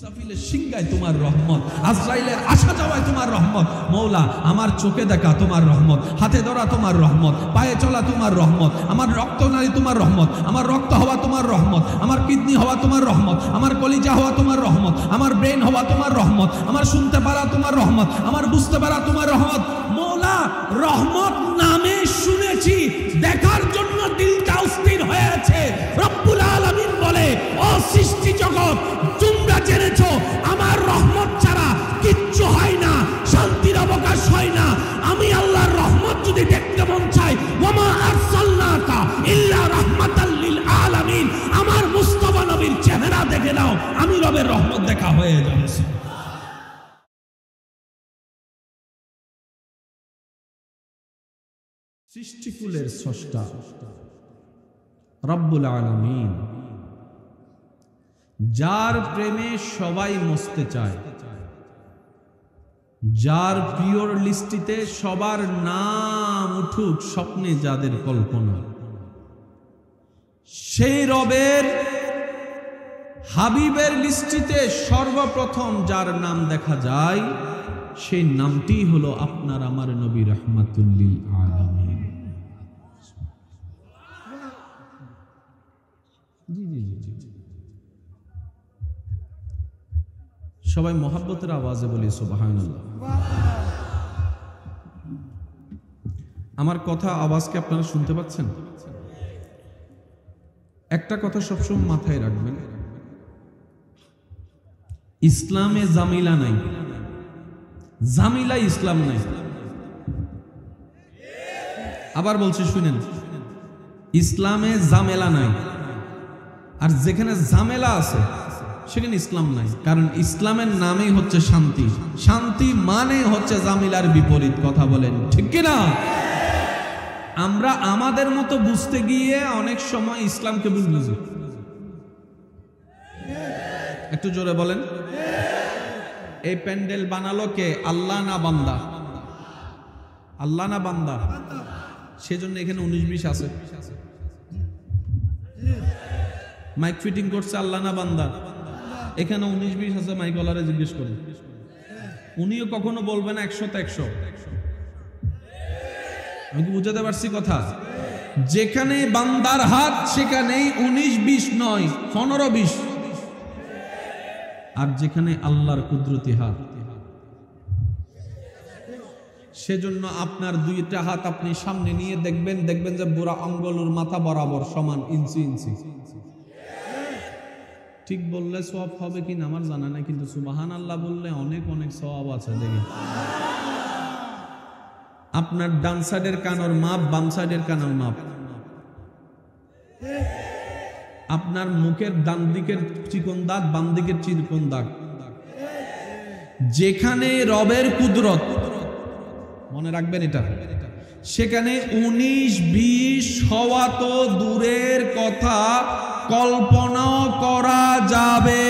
ইসরাফিলের সিংহায় তোমার রহমত, আজরাইলের আসা যাওয়ায় তোমার রহমত। মৌলা, আমার চোখে দেখা তোমার রহমত, হাতে ধরা তোমার রহমত, পায়ে চলা তোমার রহমত, আমার রক্তনালী তোমার রহমত, আমার রক্ত হওয়া তোমার রহমত, আমার কিডনি হওয়া তোমার রহমত, আমার কলিজা হওয়া তোমার রহমত, আমার ব্রেন হওয়া তোমার রহমত, আমার শুনতে পারা তোমার রহমত, আমার বুঝতে পারা তোমার রহমত। মৌলা, রহমত নামে শুনেছি, দেখার জন্য দিলটা অস্থির হয়ে আছে। রব্বুল আলামিন বলে, ও সৃষ্টি জগৎ, তোমরা জেনেছো আমার রহমত ছাড়া কিচ্ছু হয় না, শান্তির অবকাশ হয় না। আমি আল্লাহর রহমত যদি দেখতে মন চাই, ওয়ামা আরসালনাকা ইল্লা রাহমাতাল লিল আলামিন, আমার মুস্তাফা নবীর চেহারা দেখে নাও, আমি রবের রহমত দেখা হয়ে যাবে। সৃষ্টিকুলের স্রষ্টা রব্বুল আলামিন, যার প্রেমে সবাই মস্তে চায়, যার প্রিয়র লিস্টিতে সবার নাম উঠুক স্বপ্নে যাদের কল্পনা, সেই রবের হাবিবের লিস্টিতে সর্বপ্রথম যার নাম দেখা যায়, সেই নামটি হলো আপনার আমার নবী রাহমাতুল লিল আলামিন। সবাই মোহাব্বতের আওয়াজে বলি সুবহানাল্লাহ। আমার কথা আওয়াজকে আপনারা শুনতে পাচ্ছেন? একটা কথা সবসময় মাথায় রাখবেন, ইসলামে জামিলা নাই, জামিলা ইসলাম নাই। আবার বলছি শুনেন, ইসলামে জামেলা নাই, আর যেখানে জামেলা আছে সেখানে ইসলাম নাই। কারণ ইসলামের নামেই হচ্ছে শান্তি, শান্তি মানে হচ্ছে জামিলার বিপরীত। কথা বলেন ঠিক কিনা? আমরা আমাদের মতো বুঝতে গিয়ে অনেক সময় ইসলামকে ভুল বুঝি। একটু জোরে বলেন। এই প্যান্ডেল বানালো কে? আল্লাহ না বান্দা? আল্লাহ না বান্দা? সেজন্য এখানে 19-20 আছে। মাইক ফিটিং করছে আল্লাহ না বান্দা? এখানে 19-20 আছে। মাইকওয়ালারে জিজ্ঞেস করুন, উনিও কখনো বলবে না 100 100। আমি কি বুঝাতে পারছি কথা? যেখানে বান্দার হাত সেখানেই 19-20 নয়, 15-20। আর যেখানে আল্লাহর কুদরতি হাত, সেজন্য আপনার দুইটা হাত আপনি সামনে নিয়ে দেখবেন, দেখবেন যে বুড়া আঙ্গুলের মাথা বরাবর সমান, ইঞ্চি ইঞ্চি। ঠিক বললে সওয়াব হবে কিনা আমার জানা নাই, কিন্তু সুবহানাল্লাহ বললে অনেক অনেক সওয়াব আছে। দেখেন, আপনার ডান সাইডের কানের মাপ, বাম সাইডের কানের মাপ, আপনার মুখের ডান দিকের চিকন দাগ, বাম দিকের চিকন দাগ। যেখানে রবের কুদরত, মনে রাখবেন এটা, সেখানে 19-20 হওয়া তো দূরের কথা, কল্পনা করা যাবে।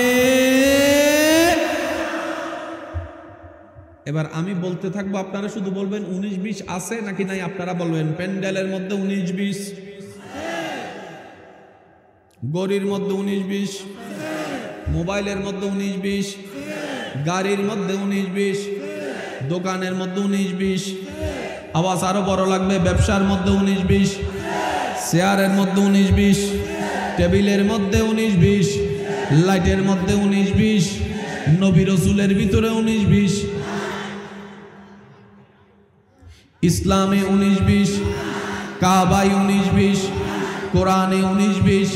এবার আমি বলতে থাকবো, আপনারা শুধু বলবেন 19-20 আছে নাকি নাই। আপনারা বলবেন প্যান্ডেলের মধ্যে 19-20, গড়ির মধ্যে 19-20, মোবাইলের মধ্যে 19-20, গাড়ির মধ্যে 19-20, দোকানের মধ্যে 19-20, আওয়াজ আরো বড় লাগবে, ব্যবসার মধ্যে 19-20, চেয়ারের মধ্যে 19-20, টেবিলের মধ্যে 19-20, লাইটের মধ্যে 19-20, নবী রাসূলের ভিতরে 19-20, ইসলামে 19-20, কাবায় 19-20, কোরআনে 19-20,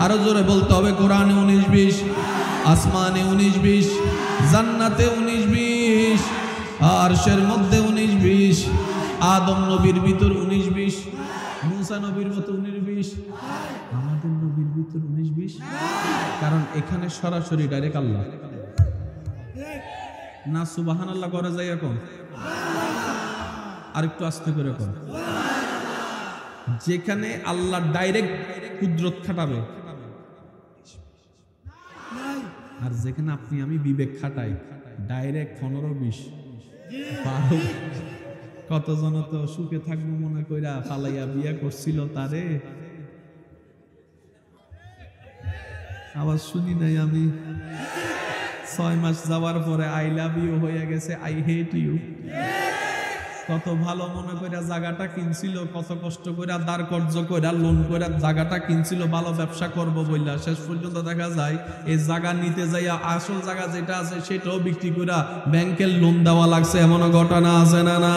আরো জোরে বলতে হবে, কোরআনে 19-20, আসমানে 19-20, জান্নাতে 19-20, আরশের মধ্যে 19-20, আদম নবীর ভিতর 19-20, মুসা নবীর মতো 19-20, আমাদের নবীর ভিতর 19-20। কারণ এখানে সরাসরি ডাইরেক্ট আল্লাহ না। সুবহানাল্লাহ করা যায় এখন? আর একটু আস্তে করে কর। যেখানে আল্লাহ ডাইরেক্ট কুদরত খাটাবে, আর যেখানে আপনি আমি বিবেক খাটাই ডাইরেক্ট 15-20 12। কতজন তো সুখে থাকবো মনে কইরা ফালাইয়া বিয়া করছিল তারে, আওয়াজ শুনি নাই আমি। 6 মাস যাওয়ার পরে আই লাভ ইউ হয়ে গেছে আই হেট ইউ। কত ভালো মনে কইরা জায়গাটা কিনছিল, কত কষ্ট কইরা দাঁড় কর্য কইরা লোন কইরা জায়গাটা কিনছিল ভালো ব্যবসা করব বইলা, শেষ পর্যন্ত দেখা যায় এই জায়গা নিতে যাইয়া আসল জায়গা যেটা আছে সেটাও বিক্রি কইরা ব্যাংকের লোন দেওয়া লাগছে, এমন ঘটনা আছে না? না,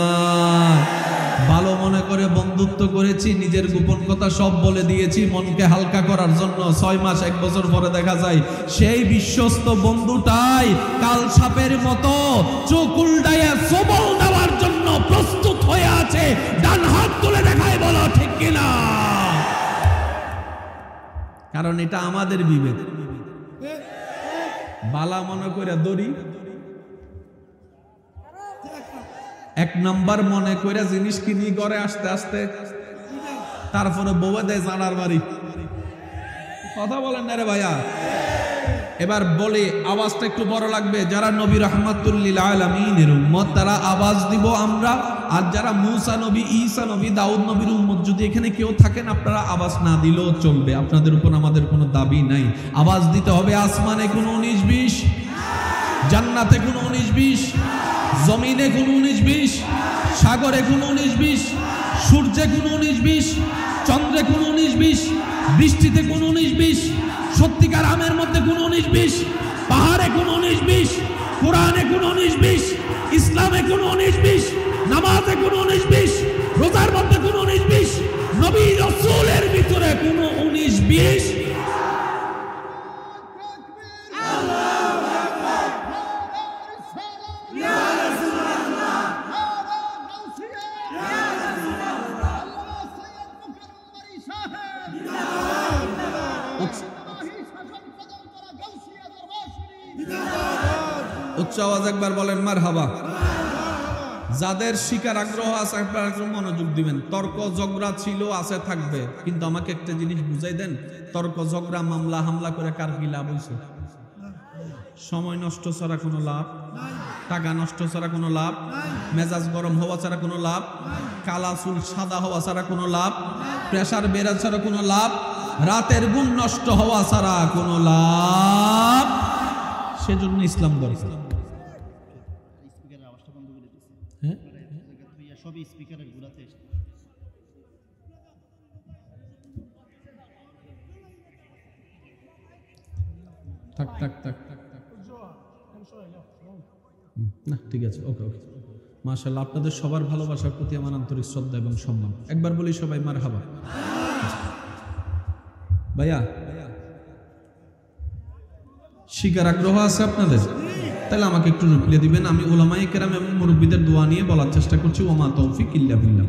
ভালো মনে করে বন্ধুত্ব করেছি, নিজের গোপন কথা সব বলে দিয়েছি মনকে হালকা করার জন্য। 6 মাস 1 বছর পরে দেখা যায় সেই বিশ্বস্ত বন্ধুটাই কাল সাপের মতো চোখ উল্টাইয়া সবল দেওয়ার জন্য প্রস্তুত হয়ে আছে। ডান হাত তুলে দেখায়, বলো ঠিক কিনা? কারণ এটা আমাদের বিবেক। বালা মনে করে দড়ি, 1 নাম্বার মনে করে জিনিস কিনি ঘরে আসতে আসতে, তারপরে বউয়ে দেয় জানার বাড়ি। কথা বলেন না রে ভাইয়া? এবার বলি, আওয়াজটা একটু বড় লাগবে। যারা নবী রাহমাতুল লিল আলামিনের উম্মত তারা আওয়াজ দিব আমরা, আর যারা মুসা নবী, ঈসা নবী, দাউদ নবীর উম্মত যদি এখানে কেউ থাকেন আপনারা আওয়াজ না দিলেও চলবে, আপনাদের উপর আমাদের কোনো দাবি নাই। আওয়াজ দিতে হবে। আসমানে কোনো 19-20, জান্নাতে কোনো 19-20, জমিনে কোনো 19-20, সাগরে কোনো 19-20, সূর্যে কোনো 19-20, চন্দ্রে কোনো 19-20, বৃষ্টিতে কোনো 19-20, সত্যিকার আমের মধ্যে কোনো 19-20, পাহাড়ে কোনো 19-20, কোরআনে কোনো 19-20, ইসলামে কোনো 19-20, নামাজে কোনো 19-20, রোজার মধ্যে কোনো 19-20, নবী রাসূলের ভিতরে কোনো 19-20। উচ্চ আওয়াজ একবার বলেন মারহাবা। যাদের শিকার আগ্রহ আছে আপনারা একটু মনোযোগ দিবেন। তর্ক ঝগড়া ছিল, আছে, থাকবে, কিন্তু আমাকে একটা জিনিস বুঝাই দেন, তর্ক ঝগড়া মামলা হামলা করে কার কি লাভ হয়েছে? সময় নষ্ট ছাড়া কোনো লাভ, টাকা নষ্ট ছাড়া কোনো লাভ, মেজাজ গরম হওয়া ছাড়া কোনো লাভ, কালা চুল সাদা হওয়া ছাড়া কোনো লাভ, প্রেসার বেড়া ছাড়া কোনো লাভ, রাতের ঘুম নষ্ট হওয়া ছাড়া কোনো লাভ। সেজন্য ইসলাম দরকার। থাক থাক থাক না, ঠিক আছে, ওকে ওকে। মাশাআল্লাহ, আপনাদের সবার ভালোবাসার প্রতি আমার আন্তরিক শ্রদ্ধা এবং সম্মান। একবার বলি সবাই মারহাবা। ভাইয়া, শিকার আগ্রহ আছে আপনাদের? তাহলে আমাকে একটু রিপ্লাই দিবেন। আমি উলামায়ে কেরাম এবং মুরব্বিদের দোয়া নিয়ে বলার চেষ্টা করছি। ওমা তৌফিক ইল্লা বিল্লাহ।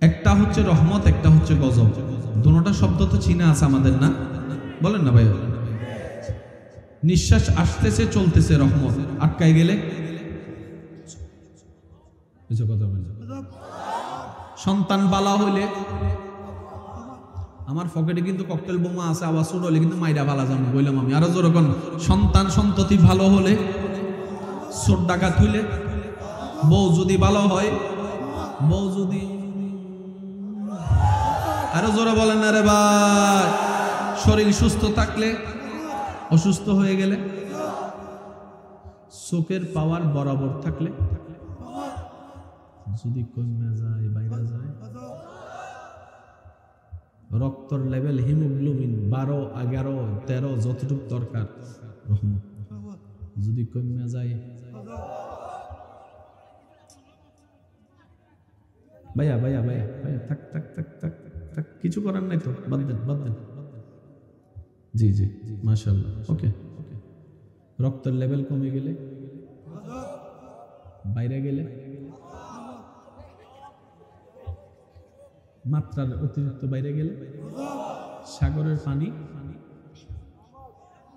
একটা হচ্ছে রহমত, একটা হচ্ছে গজব। দুটোটা শব্দ তো চিনা আছে আমাদের, না বলেন না ভাইয়া? নিঃশ্বাস আসতেছে চলতেছে, রহমত আটকায় গেলে সন্তান বালা হইলে, আমার পকেটে কিন্তু ককটেল বোমা আছে, আওয়াজ ছোট হলে কিন্তু মাইরা বালা যান বললাম আমি। আরো যেরকম সন্তান সন্ততি ভালো হলে, চোর ডাকাত হইলে, বউ যদি ভালো হয়, বউ যদি, আরো জোরে বলেন না রে ভাই? শরীর সুস্থ থাকলে, অসুস্থ হয়ে গেলে, চোখের পাওয়ার বরাবর থাকলে, যদি কমে যায় বাইরে যায়, রক্তর লেভেল হিমোগ্লোবিন 12, 11, 13 যতটুকু দরকার, রহমত। যদি কমে যায়, ভাইয়া ভাইয়া ভাইয়া ভাইয়া থাক থাক থাক থাক থাক, কিছু করার নাই তো, বাদ দেন বাদ দেন। জি জি মাশাআল্লাহ, ওকে। রক্তের লেভেল কমে গেলে, বাইরে গেলে, মাত্রার অতিরিক্ত বাইরে গেলে, সাগরের পানি,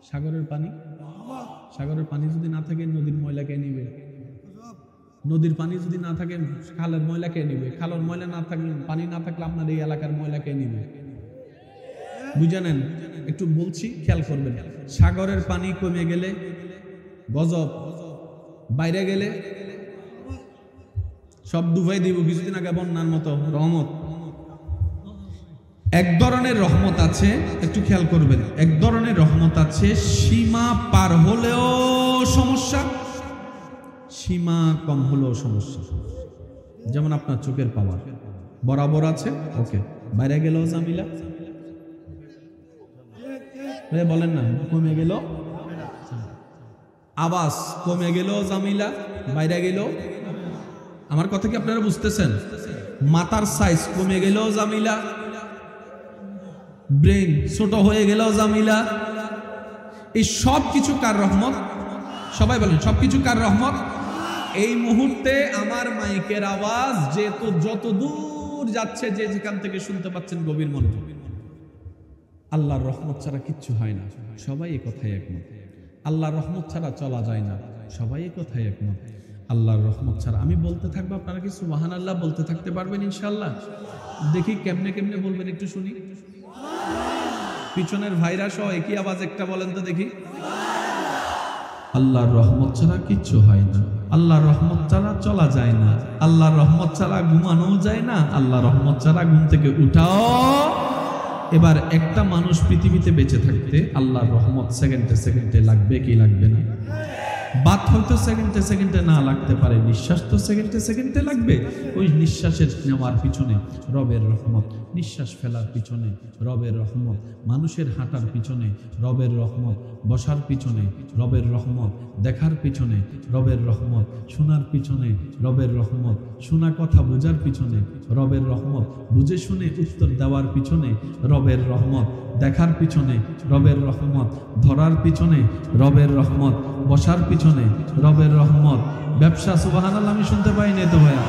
সাগরের পানি, সাগরের পানি যদি না থাকে নদীর ময়লা কে নিবে? নদীর পানি যদি না থাকে খালের ময়লা কে নিবে? খালের ময়লা না থাকলে, পানি না থাকলে আপনার এই এলাকার ময়লা কে নিবে? বুঝে নেন, একটু বলছি খেয়াল করবেন। সাগরের পানি কমে গেলে গজব, বাইরে গেলে সব ডুবাই দিব। কিছুদিন আগে বন্যার মতো রহমত। এক ধরনের রহমত আছে, একটু খেয়াল করবেন, এক ধরনের রহমত আছে সীমা পার হলেও সীমা কম হলেও সমস্যা। যেমন আপনার চোখের পাওয়ার বরাবর আছে, ওকে, বাইরে গেলেও জামিলা, বলেন না, কমে গেল, আওয়াজ কমে গেল জামিলা, বাইরে গেল। আমার কথা কি আপনারা বুঝতেছেন? মাথার সাইজ কমে গেল জামিলা, ব্রেন ছোট হয়ে গেল জামিলা। এই সব কিছু কার রহমত? সবাই বলেন, সবকিছু কার রহমত? এই মুহূর্তে আমার মাইকের আওয়াজ যেহেতু যত দূর যাচ্ছে, যে যেখান থেকে শুনতে পাচ্ছেন গভীর মনোযোগ, আল্লাহর রহমত ছাড়া কিচ্ছু হয় না। সবাই এই কথাই একমত। আল্লাহর রহমত ছাড়া চলা যায় না, সবাই এই কথাই একমত। আল্লাহর রহমত ছাড়া আমি বলতে থাকবো, আপনারা কি সুবহানাল্লাহ বলতে থাকতে পারবেন ইনশাআল্লাহ? দেখি কেমনে কেমনে বলবেন একটু শুনি। পিছনের ভাইরা সহ একই আওয়াজ একটা বলেন তো দেখি। আল্লাহর রহমত ছাড়া কিচ্ছু হয় না, আল্লাহর রহমত ছাড়া চলা যায় না, আল্লাহর রহমত ছাড়া ঘুমানো যায় না, আল্লাহর রহমত ছাড়া ঘুম থেকে উঠাও। এবার একটা মানুষ পৃথিবীতে বেঁচে থাকতে আল্লাহর রহমত সেকেন্ডে সেকেন্ডে লাগবে কি লাগবে না? বাত হয়তো সেকেন্ডে সেকেন্ডে না লাগতে পারে, নিঃশ্বাস তো সেকেন্ডে সেকেন্ডে লাগবে। ওই নিঃশ্বাসের নেওয়ার পিছনে রবের রহমত, নিঃশ্বাস ফেলার পিছনে রবের রহমত, মানুষের হাঁটার পিছনে রবের রহমত, বসার পিছনে রবের রহমত, দেখার পিছনে রবের রহমত, শোনার পিছনে রবের রহমত, শোনা কথা বোঝার পিছনে রবের রহমত, বুঝে শুনে উত্তর দেওয়ার পিছনে রবের রহমত, দেখার পিছনে রবের রহমত, ধরার পিছনে রবের রহমত, বসার পিছনে রবের রহমত। ব্যবসা, সুবহানাল্লাহ, আমি শুনতে পাই না তো ভাইয়া,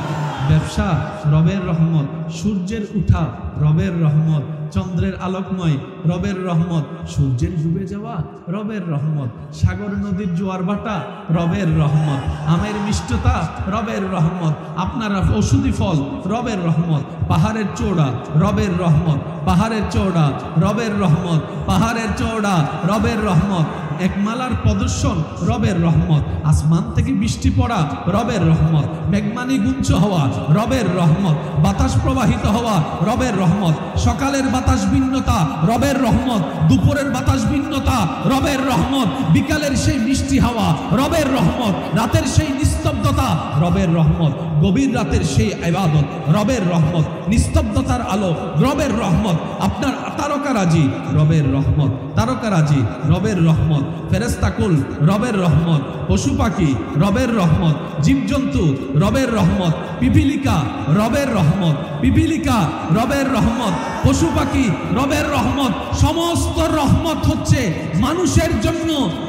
ব্যবসা রবের রহমত, সূর্যের উঠা রবের রহমত, চন্দ্রের আলোকময় রবের রহমত, সূর্যের ডুবে যাওয়া রবের রহমত, সাগর নদীর জোয়ার ভাটা রবের রহমত, আমের মিষ্টতা রবের রহমত, আপনার ঔষধি ফল রবের রহমত, পাহাড়ের চওড়া রবের রহমত, পাহাড়ের চওড়া রবের রহমত, পাহাড়ের চওড়া রবের রহমত, একমালার প্রদর্শন রবের রহমত, আসমান থেকে বৃষ্টি পড়া রবের রহমত, মেঘমানি গুঞ্জ হওয়া রবের রহমত, বাতাস প্রবাহিত হওয়া রবের রহমত, সকালের বাতাস ভিন্নতা রবের রহমত, দুপুরের বাতাস ভিন্নতা রবের রহমত, বিকালের সেই মিষ্টি হাওয়া রবের রহমত, রাতের সেই নিস্তব্ধতা রবের রহমত, গভীর রাতের সেই ইবাদত রবের রহমত, নিস্তব্ধতার আলো রবের রহমত, আপনার তারকারাজি রবের রহমত, তারকারাজি রবের রহমত, ফেরেশতাকুল রবের রহমত, পশু পাখি রবের রহমত, জীবজন্তু রবের রহমত, পিপিলিকা রবের রহমত, পিপিলিকা রবের রহমত, পশু পাখি রবের রহমত। সমস্ত রহমত হচ্ছে মানুষের জন্য,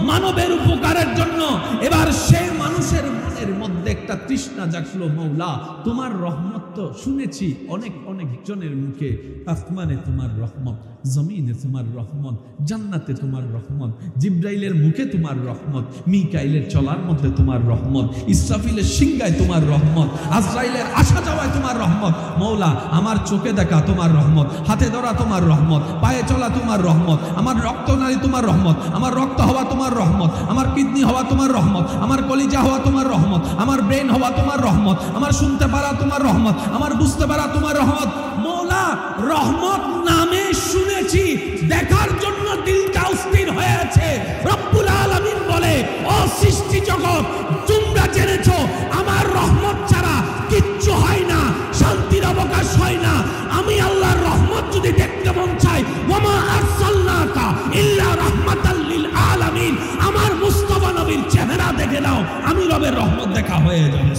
মানবের উপকারের জন্য। এবার সেই মানুষের মনের মধ্যে একটা তৃষ্ণা জাগলো, মৌলা তোমার রহমত তো শুনেছি অনেক অনেক জনের মুখে, আসমানে তোমার রহমত, জমিনে তোমার রহমত, জান্নাতে তোমার রহমত, জিব্রাইলের মুখে তোমার রহমত, মিকাইলের চলার মধ্যে তোমার রহমত, ইসরাফিলের সিংগায় তোমার রহমত, আজরাইলের আসা যাওয়ায় তোমার রহমত। মৌলা আমার চোখে দেখা তোমার রহমত, হাতে ধরা তোমার রহমত, পায়ে চলা তোমার রহমত, আমার রক্তনালী তোমার রহমত, আমার রক্ত হওয়া তোমার রহমত, আমার কিডনি হওয়া তোমার রহমত, আমার কলিজা হওয়া তোমার রহমত, আমার ব্রেন হওয়া তোমার রহমত, আমার শুনতে পারা তোমার রহমত, আমার বুঝতে পারা তোমার রহমত। মৌলা রহমত নামে শুনেছি, দেখার জন্য দিলটা অস্থির হয়ে আছে। রব্বুল আলামিন বলে, ও সৃষ্টি জগৎ, তোমরা জেনেছো আমার রহমত ছাড়া কিচ্ছু হয় না, শান্তির অবকাশ হয় না। আমি আল্লাহর রহমত যদি দেখতে মন চাই, ওয়ামা আরসালনাকা ইল্লা রাহমাতাল লিল আলামিন, আমার মুস্তাফা নবীর চেহারা দেখে নাও, আমি রবের রহমত দেখা হয়ে যাবে।